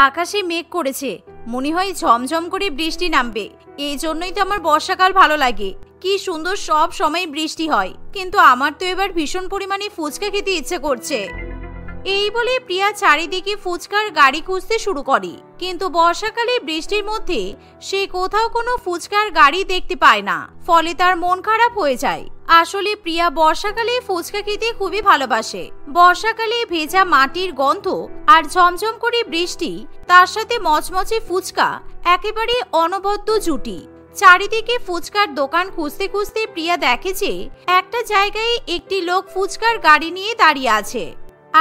আকাশে মেঘ করেছে, মনে হয় ঝমঝম করে বৃষ্টি নামবে। এই জন্যই তো আমার বর্ষাকাল ভালো লাগে। কি সুন্দর সব সময় বৃষ্টি হয়, কিন্তু আমার তো এবার ভীষণ পরিমাণে ফুচকা খেতে ইচ্ছে করছে। এই বলে প্রিয়া চারিদিকে ফুচকার গাড়ি খুঁজতে শুরু করে, কিন্তু বর্ষাকালে বৃষ্টির মধ্যে সে কোথাও কোনো ফুচকার গাড়ি দেখতে পায় না। ফলে তার মন খারাপ হয়ে যায়। আসলে প্রিয়া বর্ষাকালে ফুচকা খেতে খুবই ভালোবাসে। বর্ষাকালে ভেজা মাটির গন্ধ আর ঝমঝম করে বৃষ্টি, তার সাথে মচমচে ফুচকা একেবারে অনবদ্য জুটি। চারিদিকে ফুচকার দোকান খুঁজতে খুঁজতে প্রিয়া দেখে যে একটা জায়গায় একটি লোক ফুচকার গাড়ি নিয়ে দাঁড়িয়ে আছে।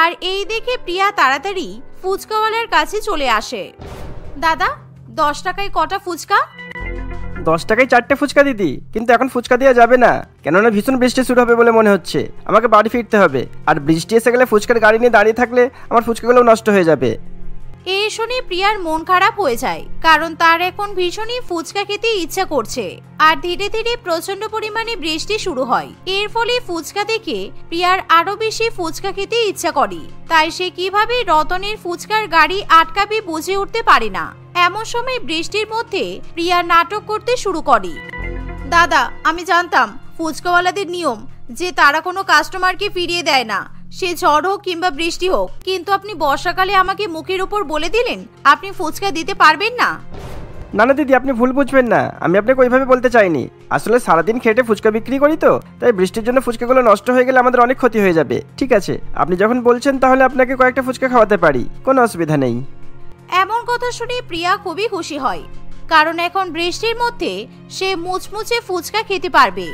আর এই দেখে প্রিয়া তাড়াতাড়ি ফুচকাওয়ালার কাছে চলে আসে। দাদা, 10 টাকায় কটা ফুচকা? 10 টাকায় 4টে ফুচকা দিদি, কিন্তু এখন ফুচকা দেওয়া যাবে না, কেননা ভীষণ বৃষ্টি শুরু হবে বলে মনে হচ্ছে। আমাকে বাড়ি ফিরতে হবে, আর বৃষ্টি এসে গেলে ফুচকার গাড়ি নিয়ে দাঁড়িয়ে থাকলে আমার ফুচকাগুলো নষ্ট হয়ে যাবে। এই শুনে প্রিয়ার মন খারাপ হয়ে যায়, কারণ তার এখন ভীষণই ফুচকা খেতে ইচ্ছা করছে। আর ধীরে ধীরে প্রচন্ড পরিমাণে বৃষ্টি শুরু হয়। এর ফলে ফুচকা দেখে প্রিয়ার আরো বেশি ফুচকা খেতে ইচ্ছা করে। তাই সে কিভাবে রতনের ফুচকার গাড়ি আটকাবে বুঝে উঠতে পারে না। এমন সময় বৃষ্টির মধ্যে প্রিয়া নাটক করতে শুরু করে। দাদা, আমি জানতাম ফুচকাওয়ালাদের নিয়ম যে তারা কোনো কাস্টমারকে ফিরিয়ে দেয় না, সে ঝড় হোক কিংবা বৃষ্টি হোক, কিন্তু আপনি বর্ষাকালে আমাকে মুখের উপর বলে দিলেন আপনি ফুচকা দিতে পারবেন না। না না দিদি, আপনি ভুল বুঝবেন না, আমি আপনাকে ওইভাবে বলতে চাইনি। আসলে সারাদিন খেটে ফুচকা বিক্রি করি তো, তাই বৃষ্টির জন্য ফুচকাগুলো নষ্ট হয়ে গেলে আমাদের অনেক ক্ষতি হয়ে যাবে। ঠিক আছে, আপনি যখন বলছেন তাহলে আপনাকে কয়েকটা ফুচকা খাওয়াতে পারি, কোনো অসুবিধা নেই। এমন কথা শুনে প্রিয়া খুবই খুশি হয়, কারণ এখন বৃষ্টির মধ্যে সে মুচমুচে ফুচকা খেতে পারবে।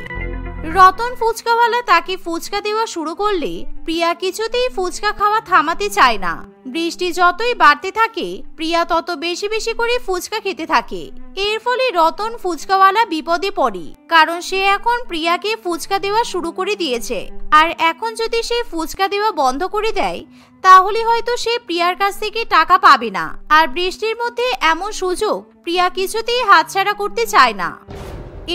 রতন ফুচকাওয়ালা তাকে ফুচকা দেওয়া শুরু করলে প্রিয়া কিছুতেই ফুচকা খাওয়া থামাতে চায় না। বৃষ্টি যতই বাড়তে থাকে প্রিয়া তত বেশি বেশি করে ফুচকা খেতে থাকে। এর ফলে রতন ফুচকাওয়ালা বিপদে পড়ে, কারণ সে এখন প্রিয়াকে ফুচকা দেওয়া শুরু করে দিয়েছে। আর এখন যদি সে ফুচকা দেওয়া বন্ধ করে দেয় তাহলে হয়তো সে প্রিয়ার কাছ থেকে টাকা পাবে না। আর বৃষ্টির মধ্যে এমন সুযোগ প্রিয়া কিছুতেই হাতছাড়া করতে চায় না।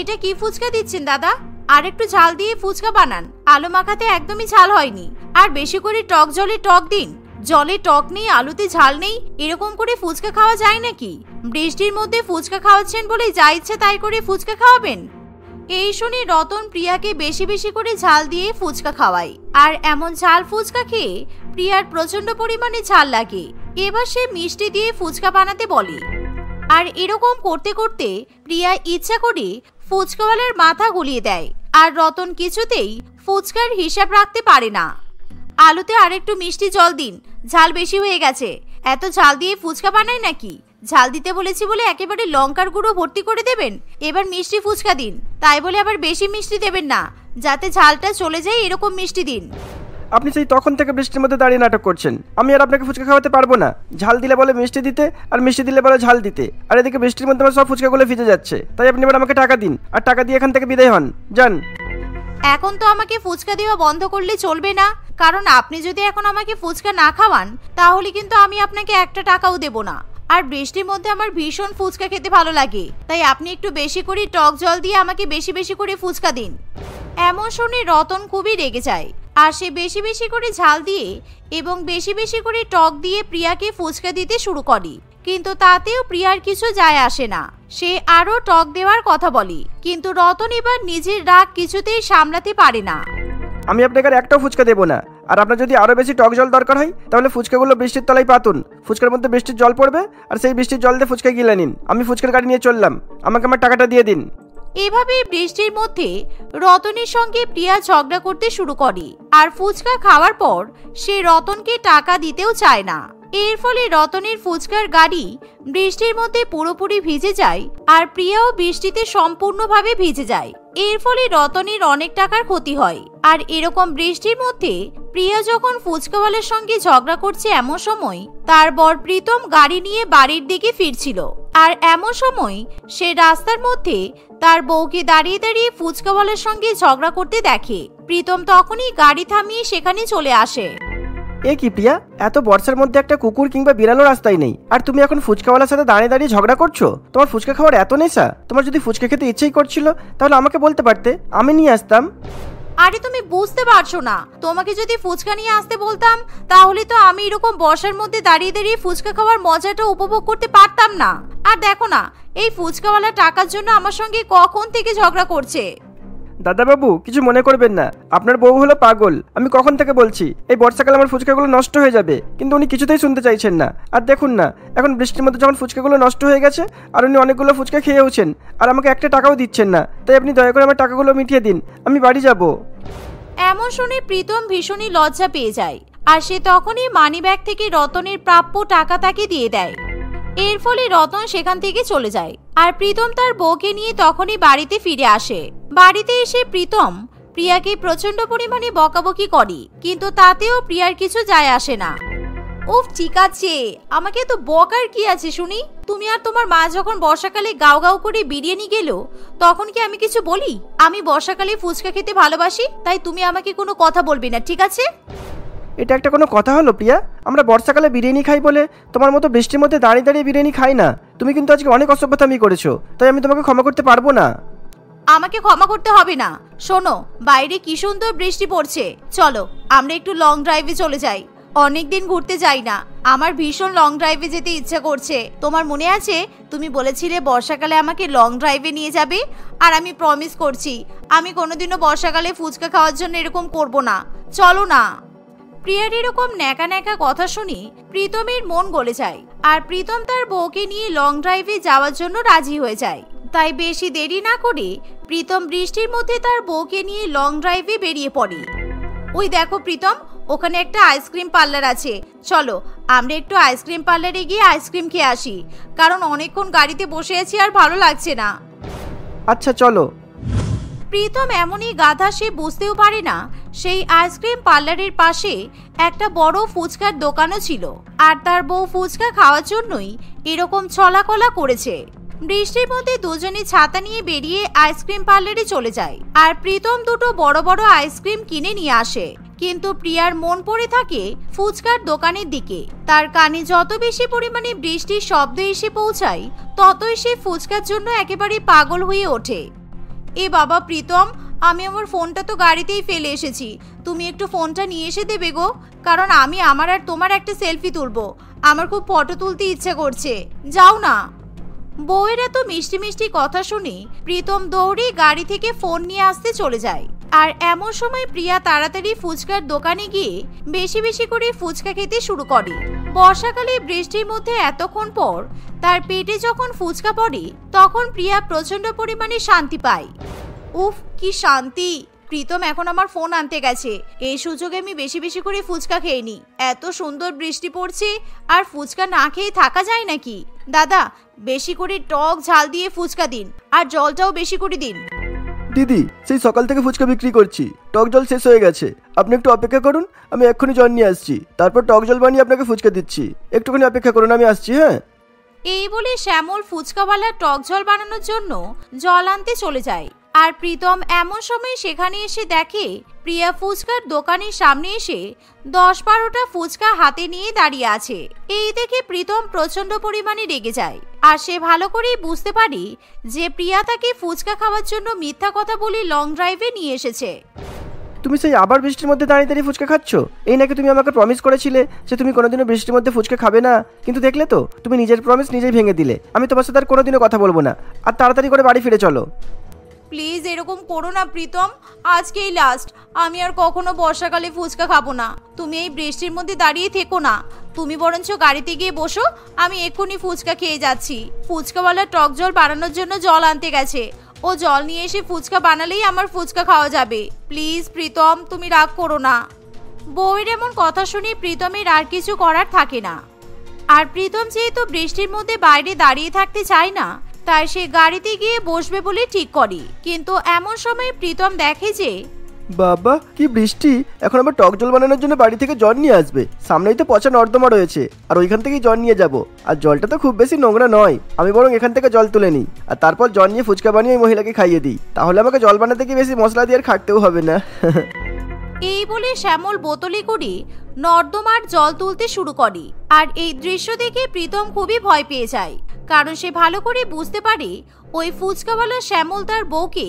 এটা কি ফুচকা দিচ্ছেন দাদা? আর একটু ঝাল দিয়ে ফুচকা বানান, আলু মাখাতে একদমই ঝাল হয়নি। আর বেশি করে টক জলে টক দিন। জলে টক নেই, আলুতে ঝাল নেই, এরকম করে ফুচকা খাওয়া যায় নাকি? বৃষ্টির মধ্যে ফুচকা খাওয়াচ্ছেন বলে যা ইচ্ছে তাই করে ফুচকা খাওয়াবেন? এই শুনে রতন প্রিয়াকে বেশি বেশি করে ঝাল দিয়ে ফুচকা খাওয়ায়। আর এমন ঝাল ফুচকা খেয়ে প্রিয়ার প্রচন্ড পরিমাণে ঝাল লাগে। এবার সে মিষ্টি দিয়ে ফুচকা বানাতে বলে। আর এরকম করতে করতে প্রিয়া ইচ্ছা করে ফুচকাওয়ালার মাথা গলিয়ে দেয়। আর রতন কিছুতেই ফুচকার হিসাব রাখতে পারে না। আলুতে আরেকটু মিষ্টি জল দিন, ঝাল বেশি হয়ে গেছে। এত ঝাল দিয়ে ফুচকা বানায় নাকি? ঝাল দিতে বলেছি বলে একেবারে লঙ্কার গুঁড়ো ভর্তি করে দেবেন? এবার মিষ্টি ফুচকা দিন, তাই বলে আবার বেশি মিষ্টি দেবেন না, যাতে ঝালটা চলে যায় এরকম মিষ্টি দিন। আপনি সেই তখন থেকে বৃষ্টির মধ্যে দাঁড়িয়ে নাটক করছেন। আমি আর আপনাকে ফুচকা খাওয়াতে পারবো না। ঝাল দিলে বলে মিষ্টি দিতে, আর মিষ্টি দিলে বলে ঝাল দিতে। আর এদিকে বৃষ্টির মধ্যে আমার সব ফুচকাগুলো ভিজে যাচ্ছে। তাই আপনি এবার আমাকে টাকা দিন, আর টাকা দিয়ে এখান থেকে বিদায় হন, যান। এখন তো আমাকে ফুচকা দেওয়া বন্ধ করলে চলবে না, কারণ আপনি যদি এখন আমাকে ফুচকা না খাওয়ান তাহলে কিন্তু আমি আপনাকে একটা টাকাও দেব না। আর বৃষ্টির মধ্যে আমার ভীষণ ফুচকা খেতে ভালো লাগে, তাই আপনি একটু বেশি করে টক জল দিয়ে আমাকে বেশি বেশি করে ফুচকা দিন। এমন শুনে রতন খুবই রেগে যায়। আর সে বেশি বেশি করে ঝাল দিয়ে এবং বেশি বেশি করে টক দিয়ে প্রিয়াকে ফুচকা দিতে শুরু করে। কিন্তু তাতেও প্রিয়ার কিছু যায় আসে না। সে আরো টক দেওয়ার কথা বলে, কিন্তু রতন এবার নিজের রাগ কিছুতেই সামলাতে পারে না। আমি আপনাকে আর একটাও ফুচকা দেবো না। আর আপনার যদি আরো বেশি টক জল দরকার হয় তাহলে ফুচকাগুলো বৃষ্টির তলায় পাতুন। ফুচকার মধ্যে বৃষ্টির জল পড়বে, আর সেই বৃষ্টির জল দিয়ে ফুচকা গিলে নিন। আমি ফুচকার গাড়ি নিয়ে চললাম, আমাকে আমার টাকাটা দিয়ে দিন। এভাবে বৃষ্টির মধ্যে রতনের সঙ্গে প্রিয়া ঝগড়া করতে শুরু করে। আর ফুচকা খাওয়ার পর সে রতনকে টাকা দিতেও চায় না। এর ফলে রতনের ফুচকার গাড়ি বৃষ্টির মধ্যে পুরোপুরি ভিজে যায়। আর প্রিয়াও বৃষ্টিতে সম্পূর্ণভাবে ভিজে যায়। এর ফলে রতনের অনেক টাকার ক্ষতি হয়। আর এরকম বৃষ্টির মধ্যে প্রিয়া যখন ফুচকাওয়ালার সঙ্গে ঝগড়া করছে এমন সময় তার বর প্রীতম গাড়ি নিয়ে বাড়ির দিকে ফিরছিল। আর এমন সময় সে রাস্তার মধ্যে তার বউকে দাঁড়িয়ে দাঁড়িয়ে ফুচকাওয়ালার সঙ্গে ঝগড়া করতে দেখে। প্রীতম তখনই গাড়ি থামিয়ে সেখানে চলে আসে। এ কি প্রিয়া, এত বর্ষার মধ্যে একটা কুকুর কিংবা বিড়ালও রাস্তায় নেই, আর তুমি এখন ফুচকাওয়ালার সাথে দাঁড়িয়ে দাঁড়িয়ে ঝগড়া করছো? তোমার ফুচকা খাওয়ার এত নেশা? তোমার যদি ফুচকা খেতে ইচ্ছেই করছিল তাহলে আমাকে বলতে পারতে, আমি নিয়ে আসতাম। আরে তুমি বুঝতে পারছো না, তোমাকে যদি ফুচকা নিয়ে আসতে বলতাম তাহলে তো আমি এরকম বর্ষার মধ্যে দাঁড়িয়ে দাঁড়িয়ে ফুচকা খাওয়ার মজাটা উপভোগ করতে পারতাম না। আর দেখো না, এই ফুচকাওয়ালা টাকার জন্য আমার সঙ্গে কখন থেকে ঝগড়া করছে। দাদাবাবু কিছু মনে করবেন না, আপনার বউ হলো পাগল। আমি কখন থেকে বলছি এই বর্ষাকালে আমার ফুচকাগুলো নষ্ট হয়ে যাবে, কিন্তু উনি কিছুতেই শুনতে চাইছেন না। আর দেখুন না, এখন বৃষ্টির মধ্যে যখন ফুচকাগুলো নষ্ট হয়ে গেছে আর উনি অনেকগুলো ফুচকা খেয়েওছেন আর আমাকে একটা টাকাও দিচ্ছেন না। তাই আপনি দয়া করে আমার টাকাগুলো মিটিয়ে দিন, আমি বাড়ি যাব। এমন শুনে প্রীতম ভীষণই লজ্জা পেয়ে যায় আর সে তখনই মানিব্যাগ থেকে রতনের প্রাপ্য টাকা তাকে দিয়ে দেয়। এর ফলে রতন সেখান থেকে চলে যায় আর প্রীতম তার বউকে নিয়ে তখনই বাড়িতে ফিরে আসে। বাড়িতে এসে প্রীতম প্রিয়াকে প্রচন্ড পরিমাণে বকাবকি করে, কিন্তু তাতেও প্রিয়ার কিছু যায় আসে না। উফ, ঠিক আছে, আমাকে তো বকার কি আছে শুনি? তুমি আর তোমার মা যখন বর্ষাকালে গাও গাও করে বিরিয়ানি গেল তখন কি আমি কিছু বলি? আমি বর্ষাকালে ফুচকা খেতে ভালোবাসি, তাই তুমি আমাকে কোনো কথা বলবে না, ঠিক আছে? এটা একটা কোনো কথা হলো প্রিয়া? আমরা বর্ষাকালে বিরিয়ানি খাই বলে তোমার মতো বৃষ্টির মধ্যে দাঁড়িয়ে দাঁড়িয়ে বিরিয়ানি খাই না। তুমি কিন্তু আজকে অনেক অসভ্যতামি করেছো, তাই আমি তোমাকে ক্ষমা করতে পারবো না। আমাকে ক্ষমা করতে হবে না। শোনো, বাইরে কি সুন্দর বৃষ্টি পড়ছে, চলো আমরা একটু লং ড্রাইভে চলে যাই। অনেকদিন ঘুরতে যাই না, আমার ভীষণ লং ড্রাইভে যেতে ইচ্ছা করছে। তোমার মনে আছে তুমি বলেছিলে বর্ষাকালে আমাকে লং ড্রাইভে নিয়ে যাবে? আর আমি প্রমিস করছি আমি কোনোদিনও বর্ষাকালে ফুচকা খাওয়ার জন্য এরকম করব না। চলো না। প্রিয়ার এরকম ন্যাকা ন্যাকা কথা শুনি প্রীতমের মন গলে যায় আর প্রীতম তার বউকে নিয়ে লং ড্রাইভে যাওয়ার জন্য রাজি হয়ে যায়। তাই বেশি দেরি না করে প্রীতম বৃষ্টির মধ্যে তার বউকে নিয়ে লং ড্রাইভে বেরিয়ে পড়ে। ওই দেখো প্রীতম, ওখানে একটা আইসক্রিম পার্লার আছে, চলো আমরা একটু আইসক্রিম পার্লারে গিয়ে আইসক্রিম খেয়ে আসি, কারণ অনেকক্ষণ গাড়িতে বসে আছি আর ভালো লাগছে না। আচ্ছা চলো। প্রীতম এমনই গাধা, সে বুঝতেও পারে না সেই আইসক্রিম পার্লারের পাশে একটা বড় ফুচকার দোকানও ছিল আর তার বউ ফুচকা খাওয়ার জন্যই এরকম ছলাকলা করেছে। বৃষ্টির মধ্যে দুজনে ছাতা নিয়ে বেরিয়ে আইসক্রিম পার্লারে চলে যায় আর প্রীতম দুটো বড় বড় আইসক্রিম কিনে নিয়ে আসে। কিন্তু প্রিয়ার মন পড়ে থাকে ফুচকার দোকানের দিকে। তার কানে যত বেশি পরিমাণে বৃষ্টির শব্দ এসে পৌঁছায় ততই সে ফুচকার জন্য একেবারে পাগল হয়ে ওঠে। এ বাবা প্রীতম, আমি আমার ফোনটা তো গাড়িতেই ফেলে এসেছি, তুমি একটু ফোনটা নিয়ে এসে দেবে গো, কারণ আমি আমার আর তোমার একটা সেলফি তুলবো, আমার খুব ফটো তুলতে ইচ্ছে করছে, যাও না। বউয়ের এত মিষ্টি মিষ্টি কথা শুনে প্রীতম দৌড়ে গাড়ি থেকে ফোন নিয়ে আসতে চলে যায়। আর এমন সময় প্রিয়া তাড়াতাড়ি ফুচকার দোকানে গিয়ে বেশি বেশি করে ফুচকা খেতে শুরু করে। বর্ষাকালে বৃষ্টির মধ্যে এতক্ষণ পর তার পেটে যখন ফুচকা পড়ে তখন প্রিয়া প্রচন্ড পরিমাণে শান্তি পায়। উফ, কি শান্তি! প্রীতম এখন আমার ফোন আনতে গেছে, এই সুযোগে আমি বেশি বেশি করে ফুচকা খেয়ে নি। এত সুন্দর বৃষ্টি পড়ছে আর ফুচকা না খেয়ে থাকা যায় নাকি? দাদা, বেশি করে টক ঝাল দিয়ে ফুচকা দিন আর জলটাও বেশি করে দিন। দিদি, সেই সকাল থেকে ফুচকা বিক্রি করছি, টক জল শেষ হয়ে গেছে, আপনি একটু অপেক্ষা করুন, আমি এক্ষুনি জল নিয়ে আসছি, তারপর টক জল বানিয়ে আপনাকে ফুচকা দিচ্ছি, একটুখানি অপেক্ষা করুন, আমি আসছি। হ্যাঁ। এই বলে শ্যামল ফুচকাওয়ালা টক জল বানানোর জন্য জল আনতে চলে যায়। আর প্রীতম এমন সময় সেখানে এসে দেখে প্রিয়া ফুচকার দোকানের সামনে এসে 10-12টা ফুচকা হাতে নিয়ে দাঁড়িয়ে আছে। এই দেখে প্রীতম প্রচন্ড পরিমাণে রেগে যায় আর সে ভালো করেই বুঝতে পারে যে প্রিয়া তাকে ফুচকা খাওয়ার জন্য মিথ্যা কথা বলে লং ড্রাইভে নিয়ে এসেছে। তুমি সেই আবার বৃষ্টির মধ্যে দাঁড়িয়ে দাঁড়িয়ে ফুচকা খাচ্ছ? এই নাকি তুমি আমাকে প্রমিস করেছিলে যে তুমি কোনোদিনও বৃষ্টির মধ্যে ফুচকা খাবে না, কিন্তু দেখলে তো তুমি নিজের প্রমিস নিজেই ভেঙে দিলে। আমি তোমার সাথে আর কোনোদিনও কথা বলবো না, আর তাড়াতাড়ি করে বাড়ি ফিরে চলো। প্লিজ এরকম করো না প্রীতম, আজকেই লাস্ট, আমি আর কখনো বর্ষাকালে ফুচকা খাবো না। তুমি এই বৃষ্টির মধ্যে দাঁড়িয়ে থেকো না, তুমি বরঞ্চ গাড়িতে গিয়ে বসো, আমি এক্ষুনি ফুচকা খেয়ে যাচ্ছি। ফুচকাওয়ালা টক জল বানানোর জন্য জল আনতে গেছে, ও জল নিয়ে এসে ফুচকা বানালেই আমার ফুচকা খাওয়া যাবে। প্লিজ প্রীতম, তুমি রাগ করো না। বউয়ের এমন কথা শুনে প্রীতমের আর কিছু করার থাকে না। আর প্রীতম যেহেতু বৃষ্টির মধ্যে বাইরে দাঁড়িয়ে থাকতে চায় না, তাই সে গাড়িতে গিয়ে বসবে বলে ঠিক করে। কিন্তু এমন সময় প্রীতম দেখে যে বাবা, কি বৃষ্টি! এখন আবার টক জল বানানোর জন্য বাড়ি থেকে জল নিয়ে আসবে। সামনেই তো পচা নর্দমা রয়েছে, আর ওইখান থেকেই জল নিয়ে যাব। আর জলটা তো খুব বেশি নোংরা নয়, আমি বরং এখান থেকে জল তুলে নিই আর তারপর জল নিয়ে ফুচকা বানিয়ে ওই মহিলাকে খাইয়ে দিই, তাহলে আমাকে জল বানাতে গিয়ে বেশি মশলা দিয়ে আর খাটতেও হবে না। এই বলে শ্যামল বোতলে করে নর্দমার জল তুলতে শুরু করে। আর এই দৃশ্য দেখে প্রীতম খুবই ভয় পেয়ে যায়, কারণ সে ভালো করে বুঝতে পারে ওই ফুচকাওয়ালা শ্যামল তার বউকে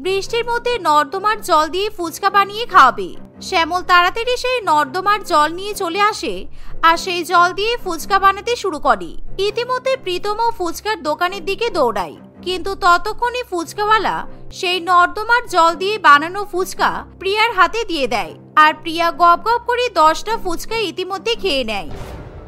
বৃষ্টির মধ্যে নর্দমার জল দিয়ে ফুচকা বানিয়ে খাওয়াবে। শ্যামল তাড়াতাড়ি সেই নর্দমার জল নিয়ে চলে আসে আর সেই জল দিয়ে ফুচকা বানাতে শুরু করে। ইতিমধ্যে প্রীতমও ফুচকার দোকানের দিকে দৌড়ায়, কিন্তু ততক্ষণে ফুচকাওয়ালা সেই নর্দমার জল দিয়ে বানানো ফুচকা প্রিয়ার হাতে দিয়ে দেয় আর প্রিয়া গপ গপ করে 10টা ফুচকা ইতিমধ্যে খেয়ে নেয়।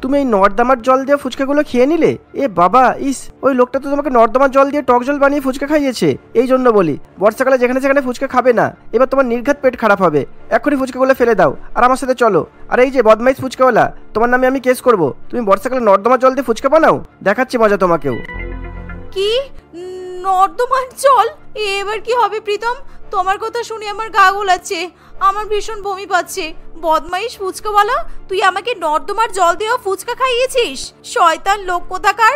তুমি এই নর্দমার জল দিয়ে ফুচকাগুলো খেয়ে নিলে? এ বাবা, ইস, ওই লোকটা তো তোমাকে নর্দমার জল দিয়ে টক জল বানিয়ে ফুচকা খাইয়েছে। এই জন্য বলি, বর্ষাকালে যেখানে সেখানে ফুচকা খাবে না, এবার তোমার নির্ঘাত পেট খারাপ হবে। এখনই ফুচকাগুলো ফেলে দাও আর আমার সাথে চলো। আর এই যে বদমাইশ ফুচকাওয়ালা, তোমার নামে আমি কেস করব। তুমি বর্ষাকালে নর্দমার জল দিয়ে ফুচকা বানাও, দেখাচ্ছি মজা তোমাকেও। কি নর্দমার জল? এবার কি হবে প্রীতম? তোমার কথা শুনে আমার গা গোলাচ্ছে, আমার ভীষণ বমি পাচ্ছে। বদমাইশ ফুচকাওয়ালা, তুই আমাকে নর্দমার জল দেওয়া ফুচকা খাইয়েছিস, শয়তান লোক কোথাকার।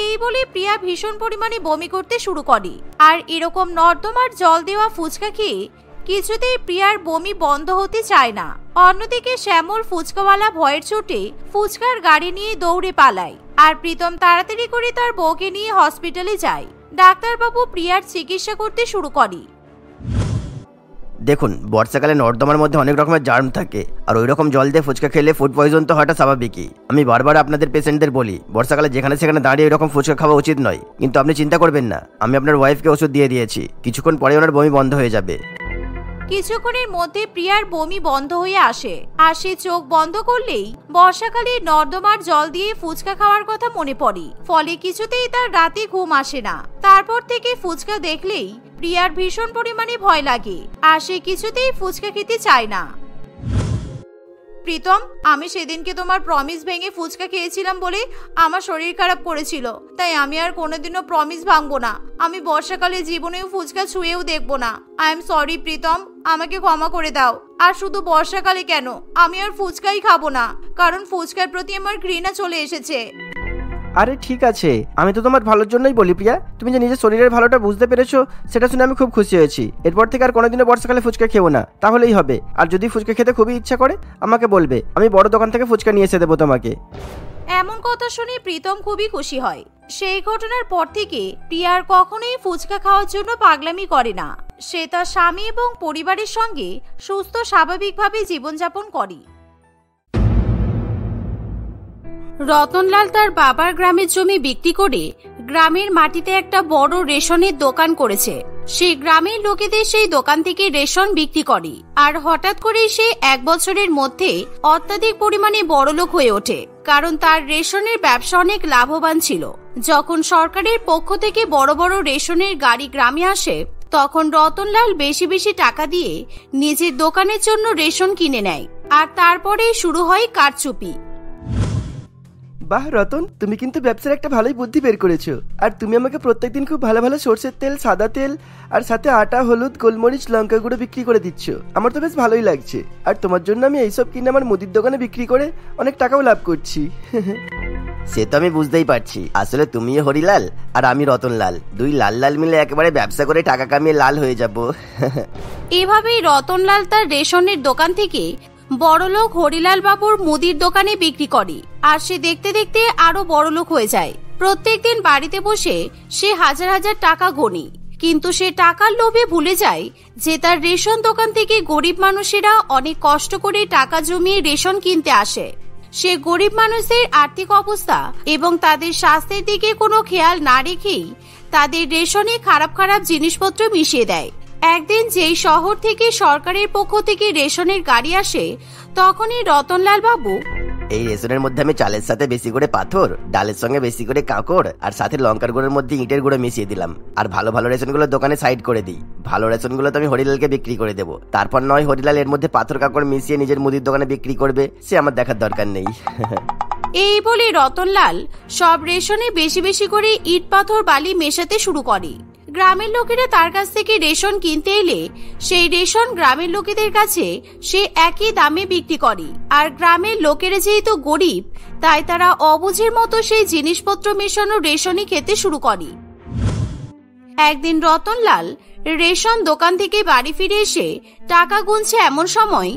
এই বলে প্রিয়া ভীষণ পরিমাণে বমি করতে শুরু করে। আর এরকম নর্দমার জল দেওয়া ফুচকা খেয়ে কিছুতেই প্রিয়ার বমি বন্ধ হতে চায় না। অন্যদিকে শ্যামল ফুচকাওয়ালা ভয়ের চোটে ফুচকার গাড়ি নিয়ে দৌড়ে পালায় আর প্রীতম তাড়াতাড়ি করে তার বউকে নিয়ে হসপিটালে যায়। ডাক্তারবাবু প্রিয়ার চিকিৎসা করতে শুরু করে। দেখুন, বর্ষাকালে নর্দমার মধ্যে অনেক রকমের জার্ম থাকে, আর ওই রকম জল দিয়ে ফুচকা খেলে ফুড পয়জন তো হওয়াটা স্বাভাবিকই। আমি বারবার আপনাদের পেশেন্টদের বলি, বর্ষাকালে যেখানে সেখানে দাঁড়িয়ে এরকম ফুচকা খাওয়া উচিত নয়। কিন্তু আপনি চিন্তা করবেন না, আমি আপনার ওয়াইফকে ওষুধ দিয়ে দিয়েছি, কিছুক্ষণ পরে ওনার বমি বন্ধ হয়ে যাবে। কিছুক্ষণের মধ্যে প্রিয়ার বমি বন্ধ হয়ে আসে আর সে চোখ বন্ধ করলেই বর্ষাকালে নর্দমার জল দিয়ে ফুচকা খাওয়ার কথা মনে পড়ে। ফলে কিছুতেই তার রাতে ঘুম আসে না। তারপর থেকে ফুচকা দেখলেই প্রিয়ার ভীষণ পরিমাণে ভয় লাগে আর সে কিছুতেই ফুচকা খেতে চায় না। প্রীতম, আমি সেদিনকে তোমার প্রমিস ভেঙে ফুচকা খেয়েছিলাম বলে আমার শরীর খারাপ করেছিল, তাই আমি আর কোনোদিনও প্রমিস ভাঙবো না। আমি বর্ষাকালে জীবনেও ফুচকা ছুঁয়েও দেখবো না। আই এম সরি প্রীতম, আমাকে ক্ষমা করে দাও। আর শুধু বর্ষাকালে কেন, আমি আর ফুচকাই খাবো না, কারণ ফুচকার প্রতি আমার ঘৃণা চলে এসেছে। আরে ঠিক আছে, আমি তো তোমার ভালোর জন্যই বলি প্রিয়া। তুমি যে নিজের শরীরের ভালোটা বুঝতে পেরেছো, সেটা শুনে আমি খুব খুশি হয়েছি। এরপর থেকে আর কোনোদিনও বর্ষাকালে ফুচকা খেও না, তাহলেই হবে। আর যদি ফুচকা খেতে খুবই ইচ্ছা করে আমাকে বলবে, আমি বড় দোকান থেকে ফুচকা নিয়ে এসে দেবো তোমাকে। এমন কথা শুনে প্রীতম খুবই খুশি হয়। সেই ঘটনার পর থেকে প্রিয়ার কখনোই ফুচকা খাওয়ার জন্য পাগলামি করে না। সে তার স্বামী এবং পরিবারের সঙ্গে সুস্থ স্বাভাবিকভাবে জীবনযাপন করে। রতনলাল তার বাবার গ্রামের জমি বিক্রি করে গ্রামের মাটিতে একটা বড় রেশনের দোকান করেছে। সে গ্রামের লোকেদের সেই দোকান থেকে রেশন বিক্রি করে। আর হঠাৎ করে সে 1 বছরের মধ্যে অত্যাধিক পরিমাণে বড়লোক হয়ে ওঠে, কারণ তার রেশনের ব্যবসা অনেক লাভবান ছিল। যখন সরকারের পক্ষ থেকে বড় বড় রেশনের গাড়ি গ্রামে আসে, তখন রতনলাল বেশি বেশি টাকা দিয়ে নিজের দোকানের জন্য রেশন কিনে নেয়। আর তারপরেই শুরু হয় কারচুপি। বাহ রতন, তুমি কিন্তু ব্যবসার একটা ভালোই বুদ্ধি বের করেছো। আর তুমি আমাকে প্রত্যেকদিন খুব ভালো ভালো সরষের তেল, সাদা তেল আর সাথে আটা, হলুদ, গোলমরিচ, লঙ্কা গুঁড়ো বিক্রি করে দিচ্ছ। আমার তো বেশ ভালোই লাগছে। আর তোমার জন্য আমি এইসব কিনে আমার মুদির দোকানে বিক্রি করে অনেক টাকাও লাভ করছি। সে তো আমি বুঝতেই পারছি, আসলে তুমিও হরিলাল আর আমি রতনলাল, দুই লাল লাল মিলে একেবারে ব্যবসা করে টাকা কামিয়ে লাল হয়ে যাব। এভাবেই রতনলাল তার রেশনের দোকান থেকে বড়লোক হরিলাল বাবুর মুদির দোকানে বিক্রি করে। আর সে দেখতে দেখতে আরো বড়লোক হয়ে যায়। প্রত্যেকদিন বাড়িতে বসে সে হাজার হাজার টাকা গণে, কিন্তু সে টাকার লোভে ভুলে যায় যে তার রেশন দোকান থেকে গরিব মানুষেরা অনেক কষ্ট করে টাকা জমিয়ে রেশন কিনতে আসে। সে গরিব মানুষদের আর্থিক অবস্থা এবং তাদের স্বাস্থ্যের দিকে কোনো খেয়াল না রেখেই তাদের রেশনে খারাপ খারাপ জিনিসপত্র মিশিয়ে দেয়। একদিন যেই শহর থেকে সরকারের পক্ষ থেকে রেশনের গাড়ি আসে, তখনই রতনলাল বাবু, এই রেশনের মধ্যে আমি চালের সাথে বেশি করে পাথর, ডালের সঙ্গে বেশি করে কাঁকড় আর সাথে লঙ্কার গুঁড়োর মধ্যে ইটের গুঁড়ো মিশিয়ে দিলাম। আর ভালো ভালো রেশনগুলো দোকানে সাইড করে দিই। ভালো রেশনগুলো তো আমি হরিলালকে বিক্রি করে দেবো। তারপর নয় হরিলাল এর মধ্যে পাথর কাঁকড় মিশিয়ে নিজের মুদির দোকানে বিক্রি করবে, সে আমার দেখার দরকার নেই। এই বলে রতনলাল সব রেশনে বেশি বেশি করে ইট, পাথর, বালি মেশাতে শুরু করে। গ্রামের লোকেরা তার কাছ থেকে রেশন কিনতে এলে সেই রেশন গ্রামের লোকেদের কাছে সে একই দামে বিক্রি করে। আর গ্রামের লোকেরা যেহেতু গরিব, তাই তারা অবুঝের মতো সেই জিনিসপত্র মেশানো রেশনই খেতে শুরু করে। একদিন রতনলাল রেশন দোকান থেকে বাড়ি ফিরে এসে টাকা গুনছে এমন সময়,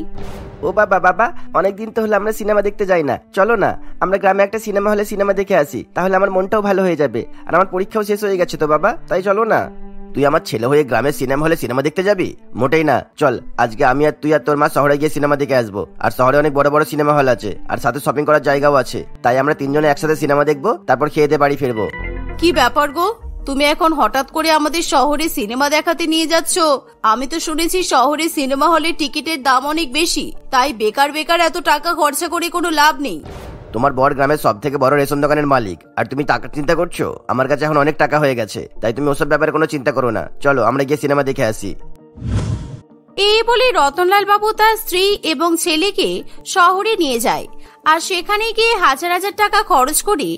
ও বাবা বাবা, অনেকদিন তো হলো আমরা সিনেমা দেখতে যাই না, চলো না আমরা গ্রামে একটা সিনেমা হলে সিনেমা দেখে আসি, তাহলে আমার মনটাও ভালো হয়ে যাবে, আর আমার পরীক্ষাও শেষ হয়ে গেছে তো বাবা, তাই চলো না। তুই আমার ছেলে হয়ে গ্রামের সিনেমা হলে সিনেমা দেখতে যাবি? মোটেই না। চল আজকে আমি আর তুই আর তোর মা শহরে গিয়ে সিনেমা দেখে আসবো। আর শহরে অনেক বড় বড় সিনেমা হল আছে, আর সাথে শপিং করার জায়গাও আছে, তাই আমরা তিনজনে একসাথে সিনেমা দেখবো, তারপর খেয়ে দিয়ে বাড়ি ফিরবো। কি ব্যাপার গো, তুমি এখন হঠাৎ করে আমাদের শহরে সিনেমা দেখাতে নিয়ে যাচ্ছ? আমি তো শুনেছি শহরে সিনেমা হলে টিকিটের দাম অনেক বেশি, তাই বেকার বেকার এত টাকা খরচা করে কোনো লাভ নেই। তোমার বড় গ্রামের সব থেকে বড় রেশন দোকানের মালিক, আর তুমি টাকা চিন্তা করছো? আমার কাছে এখন অনেক টাকা হয়ে গেছে, তাই তুমি ওসব ব্যাপারে কোনো চিন্তা করো না। চলো আমরা গিয়ে সিনেমা দেখে আসি। এই বলে রতনলাল বাবু তার স্ত্রী এবং ছেলেকে শহরে নিয়ে যায়, আর সেখানে গিয়ে হাজার হাজার টাকা খরচ করে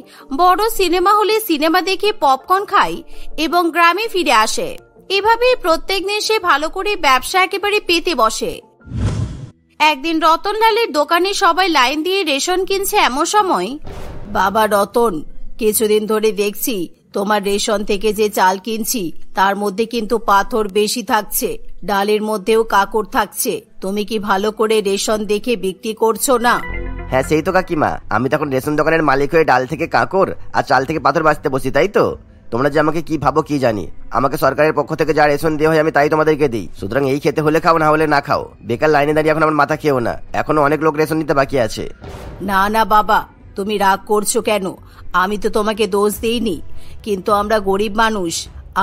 বড় সিনেমা হলে সিনেমা দেখে পপকর্ন খায় এবং গ্রামে ফিরে আসে। এভাবেই প্রত্যেকদিন সে ভালো করে ব্যবসা একেবারে পেতে বসে। একদিন রতনলালের দোকানে সবাই লাইন দিয়ে রেশন কিনছে, এমন সময়, বাবা রতন, কিছুদিন ধরে দেখছি তোমার রেশন থেকে যে চাল কিনছি তার মধ্যে কিন্তু পাথর বেশি থাকছে, ডালের মধ্যেও কাকড় থাকছে, তুমি কি ভালো করে রেশন দেখে বিক্রি করছো না? হ্যাঁ সেই তো কাকিমা, আমি তখন রেশন দোকানের মালিক হয়ে ডাল থেকে কাকড় আর চাল থেকে পাথর বাঁচতে বসি, তাই তো? তোমরা যে আমাকে কি ভাবো কি জানি, আমাকে সরকারের পক্ষ থেকে যা রেশন দেওয়া হয় আমি তাই তোমাদেরকে দিই, সুতরাং এই খেতে হলে খাও, না হলে না খাও। বেকার লাইনে দাঁড়িয়ে এখন আমার মাথা খেও না, এখনো অনেক লোক রেশন নিতে বাকি আছে। না না বাবা, তুমি রাগ করছো কেন? আমি তো তোমাকে দোষ দিইনি, কিন্তু আমরা গরিব মানুষ,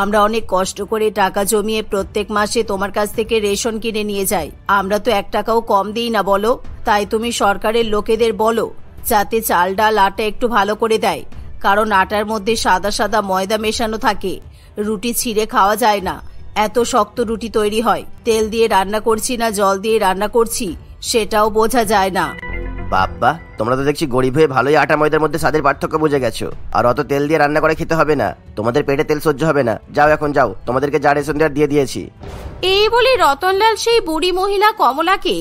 আমরা অনেক কষ্ট করে টাকা জমিয়ে প্রত্যেক মাসে তোমার কাছ থেকে রেশন কিনে নিয়ে যাই, আমরা তো 1 টাকাও কম দিই না বলো। তাই তুমি সরকারের লোকেদের বলো যাতে চাল ডাল আটা একটু ভালো করে দেয়, কারণ আটার মধ্যে সাদা সাদা ময়দা মেশানো থাকে, রুটি ছিঁড়ে খাওয়া যায় না, এত শক্ত রুটি তৈরি হয়, তেল দিয়ে রান্না করছি না জল দিয়ে রান্না করছি সেটাও বোঝা যায় না। বাবা, তোমরা তো দেখছি গরিব হয়ে ভালোই আটা ময়দার মধ্যে স্বাদের পার্থক্য বুঝে গেছো, আর অত তেল দিয়ে রান্না করে খেতে হবে না, তোমাদের পেটে তেল সহ্য হবে না। যাও এখন যাও, তোমাদেরকে যা রেশন দেওয়ার দিয়ে দিয়েছি। এই বলে রতনলাল সেই বুড়ি মহিলা কমলাকে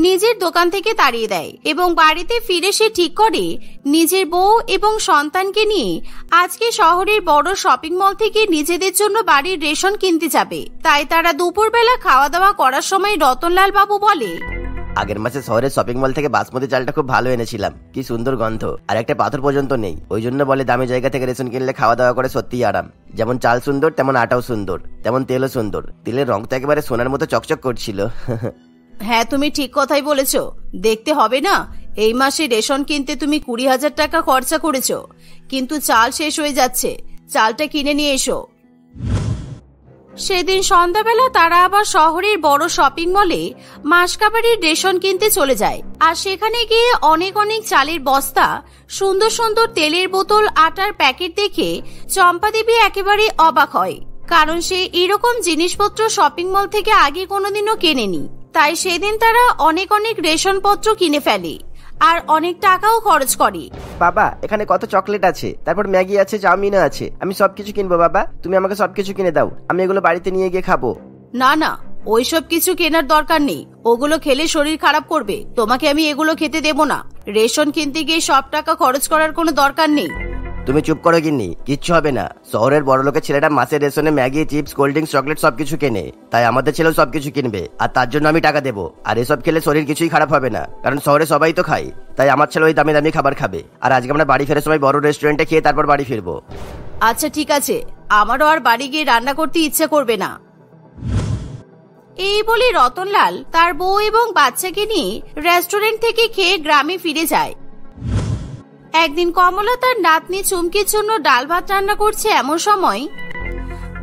নিজের দোকান থেকে তাড়িয়ে দেয় এবং বাড়িতে ফিরে সে ঠিক করে নিজের বউ এবং সন্তানকে নিয়ে আজকে শহরের বড় শপিং মল থেকে নিজেদের জন্য বাড়ির রেশন কিনতে যাবে। তাই তারা দুপুরবেলা খাওয়া দাওয়া করার সময় রতনলাল বাবু বলে, আগের মাসে শহরের শপিং মল থেকে বাসমতি চালটা খুব ভালো এনেছিলাম, কি সুন্দর গন্ধ, আর একটা পাথর পর্যন্ত নেই। ওই জন্য বলে দামি জায়গা থেকে রেশন কিনলে খাওয়া দাওয়া করে সত্যিই আরাম। যেমন চাল সুন্দর তেমন আটাও সুন্দর, তেমন তেলও সুন্দর, তেলের রং তো একেবারে সোনার মতো চকচক করছিল। হ্যাঁ তুমি ঠিক কথাই বলেছো, দেখতে হবে না এই মাসে রেশন কিনতে তুমি 20,000 টাকা খরচা করেছো, কিন্তু চাল শেষ হয়ে যাচ্ছে, চালটা কিনে নিয়ে এসো। সেদিন সন্ধ্যাবেলা তারা আবার শহরের বড় শপিং মলে মাসকাবারির রেশন কিনতে চলে যায়, আর সেখানে গিয়ে অনেক অনেক চালের বস্তা, সুন্দর সুন্দর তেলের বোতল, আটার প্যাকেট দেখে চম্পা দেবী একেবারে অবাক হয়, কারণ সে এরকম জিনিসপত্র শপিং মল থেকে আগে কোনোদিনও কেনেনি। তাই সেদিন তারা অনেক অনেক রেশনপত্র কিনে ফেলে আর অনেক টাকাও খরচ করে। বাবা, এখানে কত চকলেট আছে, তারপর ম্যাগি আছে, চাউমিনও আছে, আমি সবকিছু কিনবো বাবা, তুমি আমাকে সবকিছু কিনে দাও, আমি এগুলো বাড়িতে নিয়ে গিয়ে খাবো। না না, ওইসব কিছু কেনার দরকার নেই, ওগুলো খেলে শরীর খারাপ করবে, তোমাকে আমি এগুলো খেতে দেবো না। রেশন কিনতে গিয়ে সব টাকা খরচ করার কোনো দরকার নেই। তুমি চুপ করো গিন্নি, কিচ্ছু হবে না। শহরের বড় লোকের ছেলেটা মাসের রেশনে Maggi, chips, cold drinks, chocolate সবকিছু কেনে, তাই আমাদের ছেলেও সবকিছু কিনবে, আর তার জন্য আমি টাকা দেবো। আর এসব খেলে শরীর কিছুই খারাপ হবে না, কারণ শহরে সবাই তো খায়, তাই আমার ছেলে ওই দামি দামি খাবার খাবে। আর আজকে আমরা বাড়ি ফেরার সময় বড় রেস্টুরেন্টে খেয়ে তারপর বাড়ি ফিরবো। আচ্ছা ঠিক আছে, আমারও আর বাড়ি গিয়ে রান্না করতে ইচ্ছে করবে না। এই বলে রতনলাল তার বউ এবং বাচ্চাকে নিয়ে রেস্টুরেন্ট থেকে খেয়ে গ্রামে ফিরে যায়। একদিন কমলা তার নাতনি চুমকির জন্য ডাল ভাত রান্না করছে, এমন সময়,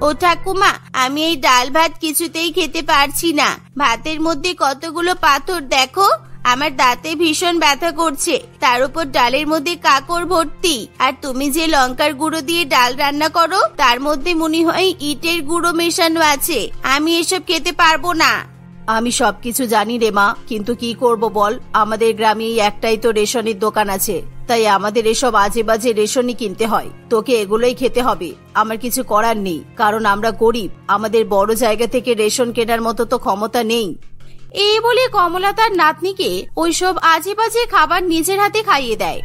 ও ঠাকুমা, আমি এই ডাল ভাত কিছুতেই খেতে পারছি না, ভাতের মধ্যে কতগুলো পাথর, দেখো আমার দাঁতে ভীষণ ব্যথা করছে, তার উপর ডালের মধ্যে কাকড় ভর্তি, আর তুমি যে লঙ্কার গুঁড়ো দিয়ে ডাল রান্না করো তার মধ্যে মনে হয় ইটের গুঁড়ো মেশানো আছে, আমি এসব খেতে পারবো না। আমি সবকিছু জানি রে মা, কিন্তু কি করব বল, আমাদের গ্রামে একটাই তো রেশনের দোকান আছে, তাই আমাদের এসব আজে বাজে রেশনই কিনতে হয়, তোকে এগুলোই খেতে হবে, আমার কিছু করার নেই, কারণ আমরা গরিব, আমাদের বড় জায়গা থেকে রেশন কেনার মতো তো ক্ষমতা নেই। এই বলে কমলা তার নাতনিকে ওইসব আজে বাজে খাবার নিজের হাতে খাইয়ে দেয়।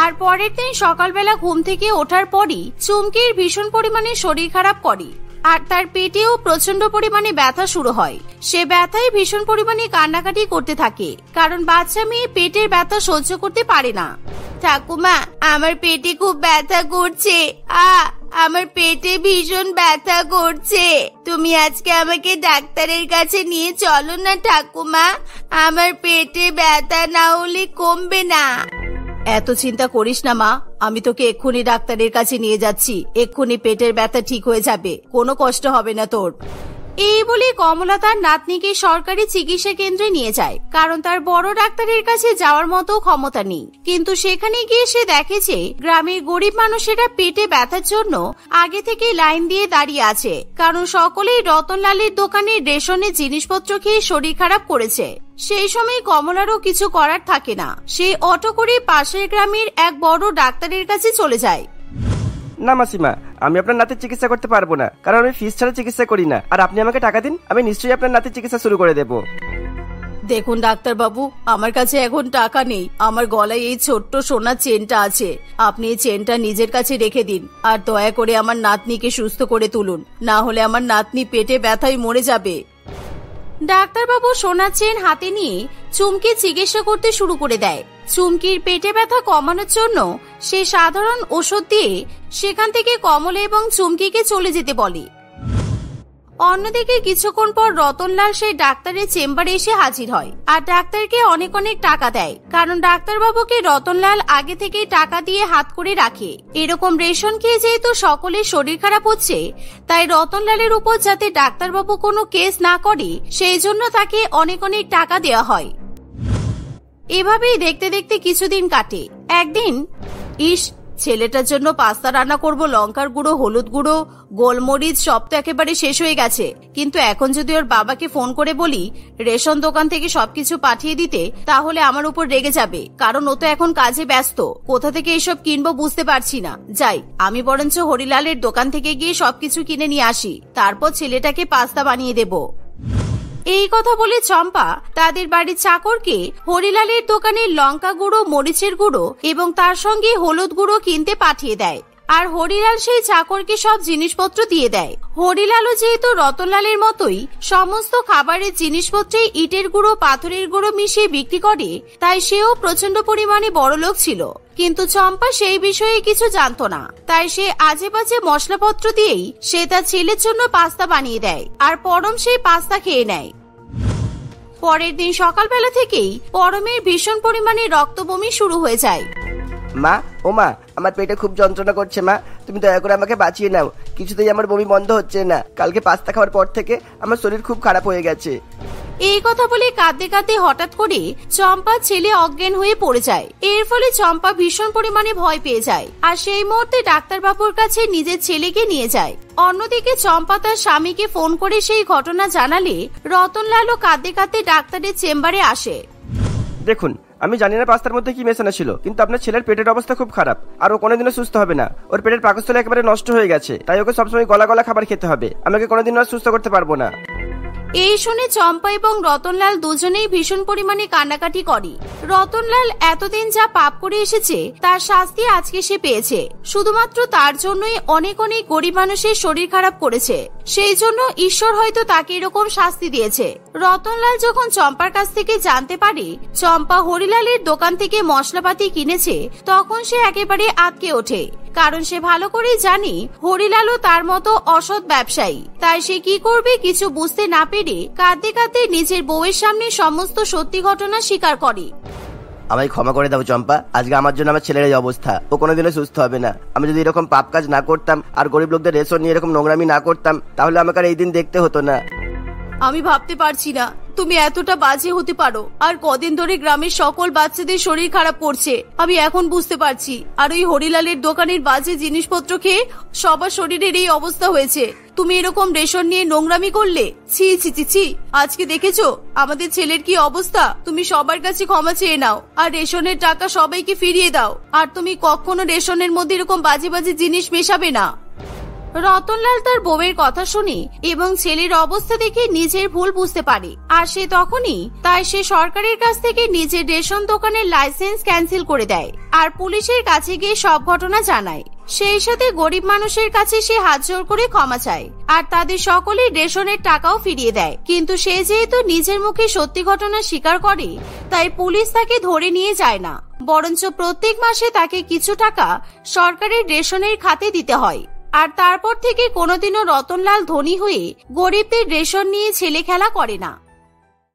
আর পরের দিন সকালবেলা ঘুম থেকে ওঠার পরই চুমকির ভীষণ পরিমাণে শরীর খারাপ করে, আর তার পেটেও প্রচন্ড পরিমাণে ব্যথা শুরু হয়। সে ব্যথায় ভীষণ পরিমাণে কান্নাকাটি করতে থাকে, কারণ বাচ্চা মেয়ে পেটের ব্যথা সহ্য করতে পারে না। ঠাকুমা, আমার পেটে খুব ব্যথা করছে, আমার পেটে ভীষণ ব্যথা করছে, তুমি আজকে আমাকে ডাক্তারের কাছে নিয়ে চলো না ঠাকুমা, আমার পেটে ব্যথা না হলে কমবে না। এত চিন্তা করিস না মা, আমি তোকে এক্ষুনি ডাক্তারের কাছে নিয়ে যাচ্ছি, এক্ষুনি পেটের ব্যথা ঠিক হয়ে যাবে, কোনো কষ্ট হবে না তোর। এই বলে কমলা তার নাতনিকে সরকারি চিকিৎসা কেন্দ্রে নিয়ে যায়, কারণ তার বড় ডাক্তারের কাছে যাওয়ার মতো ক্ষমতা নেই। কিন্তু সেখানে গিয়ে সে দেখে যে গ্রামের গরিব মানুষেরা পেটে ব্যথার জন্য আগে থেকে লাইন দিয়ে দাঁড়িয়ে আছে, কারণ সকলেই রতনলালের দোকানের রেশনের জিনিসপত্র খেয়ে শরীর খারাপ করেছে। সেই সময় কমলারও কিছু করার থাকে না, সে অটো করে পাশের গ্রামের এক বড় ডাক্তারের কাছে চলে যায়। না মাসিমা, আমি আপনার নাতির চিকিৎসা করতে পারবো না, কারণ আমি ফিস ছাড়া চিকিৎসা করি না। আর আপনি আমাকে টাকা দিন, আমি নিশ্চয়ই আপনার নাতির চিকিৎসা শুরু করে দেব। দেখুন ডাক্তার বাবু, আমার কাছে এখন টাকা নেই, আমার গলায় এই ছোট্ট সোনার চেনটা আছে, আপনি এই চেনটা নিজের কাছে রেখে দিন, আর দয়া করে আমার নাতনিকে সুস্থ করে তুলুন, না হলে আমার নাতনি পেটে ব্যথায় মরে যাবে। ডাক্তারবাবু সোনার চেন হাতে নিয়ে চুমকি চিকিৎসা করতে শুরু করে দেয়। চুমকির পেটে ব্যথা কমানোর জন্য সে সাধারণ ওষুধ দিয়ে সেখান থেকে কমলা এবং চুমকিকে চলে যেতে বলে। অন্যদিকে কিছুক্ষণ পর রতনলাল সেই ডাক্তারের চেম্বারে এসে হাজির হয়, আর ডাক্তারকে অনেক অনেক টাকা দেয়, কারণ ডাক্তারবাবুকে রতনলাল আগে থেকেই টাকা দিয়ে হাত করে রাখে। এরকম রেশন খেয়ে যেহেতু সকলের শরীর খারাপ হচ্ছে, তাই রতনলালের উপর যাতে ডাক্তারবাবু কোনো কেস না করে সেই জন্য তাকে অনেক অনেক টাকা দেওয়া হয়। এভাবেই দেখতে দেখতে কিছুদিন কাটে। একদিন, ছেলেটার জন্য পাস্তা রান্না করব, লঙ্কার গুঁড়ো, হলুদ গুঁড়ো, গোলমরিচ সব তো একেবারে শেষ হয়ে গেছে, কিন্তু এখন যদি ওর বাবাকে ফোন করে বলি রেশন দোকান থেকে সবকিছু পাঠিয়ে দিতে, তাহলে আমার উপর রেগে যাবে, কারণ ও তো এখন কাজে ব্যস্ত, কোথা থেকে এসব কিনবো বুঝতে পারছি না। যাই, আমি বরঞ্চ হরিলালের দোকান থেকে গিয়ে সবকিছু কিনে নিয়ে আসি, তারপর ছেলেটাকে পাস্তা বানিয়ে দেব। এই কথা বলে চম্পা তাদের বাড়ির চাকরকে হরিলালের দোকানে লঙ্কা গুঁড়ো, মরিচের গুঁড়ো এবং তার সঙ্গে হলুদ গুঁড়ো কিনতে পাঠিয়ে দেয়, আর হরিলাল সেই চাকরকে সব জিনিসপত্র দিয়ে দেয়। হরিলালও যেহেতু রতনলালের মতোই সমস্ত খাবারের জিনিসপত্রে ইটের গুঁড়ো, পাথরের গুঁড়ো মিশিয়ে বিক্রি করে, তাই সেও প্রচন্ড পরিমাণে বড়লোক ছিল। কিন্তু চম্পা সেই বিষয়ে কিছু জানতো না, তাই সে আজে বাজে মশলাপত্র দিয়েই সে তার ছেলের জন্য পাস্তা বানিয়ে দেয়, আর পরম সেই পাস্তা খেয়ে নেয়। পরের দিন সকালবেলা থেকেই পরমের ভীষণ পরিমাণে রক্ত বমি শুরু হয়ে যায়। মা, ও মা, আমার পেটে খুব যন্ত্রণা করছে মা, তুমি দয়া করে আমাকে বাঁচিয়ে নাও, কিছুতেই আমার বমি বন্ধ হচ্ছে না, কালকে পাস্তা খাওয়ার পর থেকে আমার শরীর খুব খারাপ হয়ে গেছে। এই কথা বলে কাঁদতে কাঁদতে হঠাৎ করে চম্পা ছেলে অজ্ঞান হয়ে পড়ে যায়। এর ফলে চম্পা ভীষণ পরিমাণে ভয় পেয়ে যায়, আর সেই মুহূর্তে ডাক্তারবাবুর কাছে নিজের ছেলেকে নিয়ে যায়। অন্যদিকে চম্পা তার স্বামীকে ফোন করে সেই ঘটনা জানালে রতনলালও কাঁদতে কাঁদতে ডাক্তারের চেম্বারে আসে। দেখুন, আমি জানি না পাস্তার মধ্যে কি মেশানো ছিল, কিন্তু আপনার ছেলের পেটের অবস্থা খুব খারাপ, আর ও কোনোদিনও সুস্থ হবে না, ওর পেটের পাকস্থলী একেবারে নষ্ট হয়ে গেছে, তাই ওকে সবসময় গলা গলা খাবার খেতে হবে, আমাকে কোনোদিনও সুস্থ করতে পারবো না। এই শুনে চম্পা এবং রতনলাল দুজনেই ভীষণ পরিমাণে কান্নাকাটি করে। রতনলাল এতদিন যা পাপ করে এসেছে তার শাস্তি আজকে সে পেয়েছে, শুধুমাত্র তার জন্যই অনেক অনেক গরিব মানুষের শরীর খারাপ করেছে, সেই জন্য ঈশ্বর হয়তো তাকে এরকম শাস্তি দিয়েছে। রতনলাল যখন চম্পার কাছ থেকে জানতে পারে চম্পা হরিলালের দোকান থেকে মশলাপাতি কিনেছে, তখন সে একেবারে আটকে ওঠে, কারণ সে ভালো করেই জানে হরিলালও তার মতো অসৎ ব্যবসায়ী। তাই সে কি করবে কিছু বুঝতে না পেরে কাঁদতে কাঁদতে নিজের বউয়ের সামনে সমস্ত সত্যি ঘটনা স্বীকার করে। আমায় ক্ষমা করে দাও চম্পা, আজকে আমার জন্য আমার ছেলের এই অবস্থা, ও কোনোদিনও সুস্থ হবে না। আমি যদি এরকম পাপ কাজ না করতাম আর গরিব লোকদের রেশন নিয়ে এরকম নোংরামি না করতাম, তাহলে আমাকে আর এই দিন দেখতে হতো না। আমি ভাবতে পারছি না তুমি এতটা বাজে হতে পারো, আর কদিন ধরে গ্রামের সকল বাচ্চাদের শরীর খারাপ করছে, আমি এখন বুঝতে পারছি। আর ওই হরিলালের দোকানের বাজে জিনিসপত্র খেয়ে সবার শরীরের এই অবস্থা হয়েছে। তুমি এরকম রেশন নিয়ে নোংরামি করলে, ছি ছি ছি ছি। আজকে দেখেছো আমাদের ছেলের কি অবস্থা, তুমি সবার কাছে ক্ষমা চেয়ে নাও, আর রেশনের টাকা সবাইকে ফিরিয়ে দাও, আর তুমি কখনো রেশনের মধ্যে এরকম বাজে বাজে জিনিস মেশাবে না। রতনলাল তার বউয়ের কথা শুনে এবং ছেলের অবস্থা দেখে নিজের ভুল বুঝতে পারে, আর সে তখনই তাই সে সরকারের কাছ থেকে নিজের রেশন দোকানের লাইসেন্স ক্যান্সেল করে দেয়, আর পুলিশের কাছে গিয়ে সব ঘটনা জানায়। সেই সাথে গরিব মানুষের কাছে সে হাত জোড় করে ক্ষমা চায় আর তাদের সকলেই রেশনের টাকাও ফিরিয়ে দেয়। কিন্তু সে যেহেতু নিজের মুখে সত্যি ঘটনা স্বীকার করে, তাই পুলিশ তাকে ধরে নিয়ে যায় না, বরঞ্চ প্রত্যেক মাসে তাকে কিছু টাকা সরকারের রেশনের খাতে দিতে হয়। আর তারপর থেকে কোনোদিনও রতনলাল ধনী হয়ে গরিবদের রেশন নিয়ে ছেলে খেলা করে না।